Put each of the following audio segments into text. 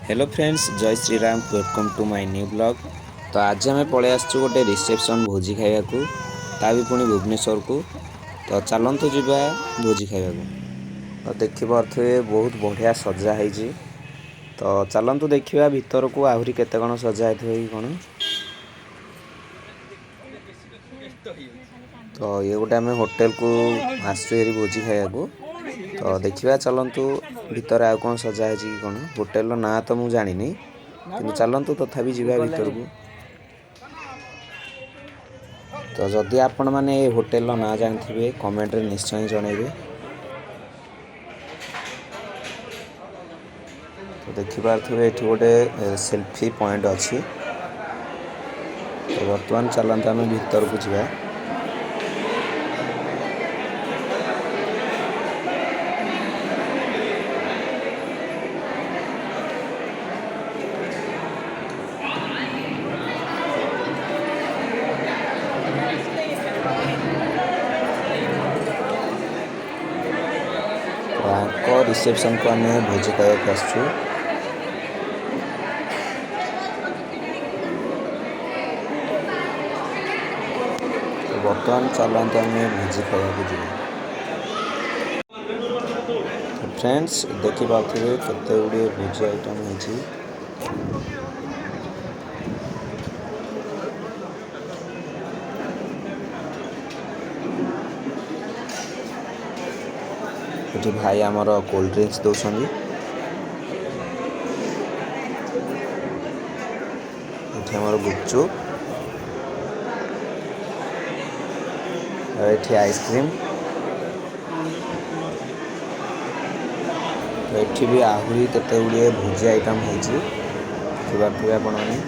Hello friends, जय Shri Ram. Welcome to my new blog. तो आज आम पलि आसचु गोटे रिसेप्शन भोजी खाइबा ता भी पुणी भुवनेश्वर को। तो चलतु जीवा भोजी खाइबा। तो देखिए बहुत बढ़िया सजा है। तो चलतु देखा भीतर को आहरी केते कौन सजा है कौन। तो ये गोटे आम होटेल को आसरी भोजी खाइबा। तो देखा चलतु भीतर आउ कौन सजा है कि कौन। होटेल ना तो मुझे जानी कि चलतु तथापि जीवा भीतर को। तो जदि आपण मैंने होटेल ना जानते कमेंट रे निश्चय जनइबे। तो देखिए ये गोटे सेल्फी पॉइंट अच्छी। तो बर्तमान चलते आम भीतर को जा। रिसेप्शन को आम भोजी खाइबा आसचु। बर्तमान चलते आम भोजी खाइबा जी। फ्रेंड्स देखिए केते गुड़े भोजी आइटम है। ये भाई आमर कोल्ड ड्रिंक्स दौरान ये गुपचुप ये आइसक्रीम। ये भी आहरी केते गुड़े भोजी आइटम है आपण मैंने।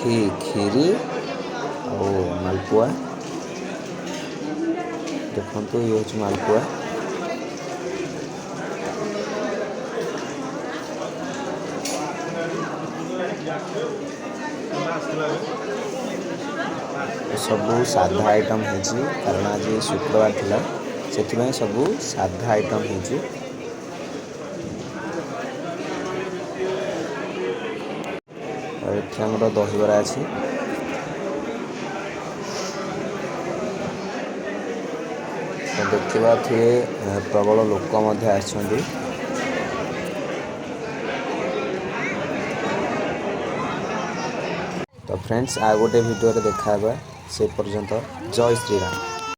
ये खीरी और मालपुआ देखो ये हूँ मालपुआ। सबू साधा आइटम है कारण आज शुक्रवार थिला से सबू साधा आइटम है। आमर दहीबरा अच्छी। तो देखा प्रबल लोक आसछन्ति। तो फ्रेंड्स आ गोटे वीडियो देखा से पर्यंत जय श्री राम।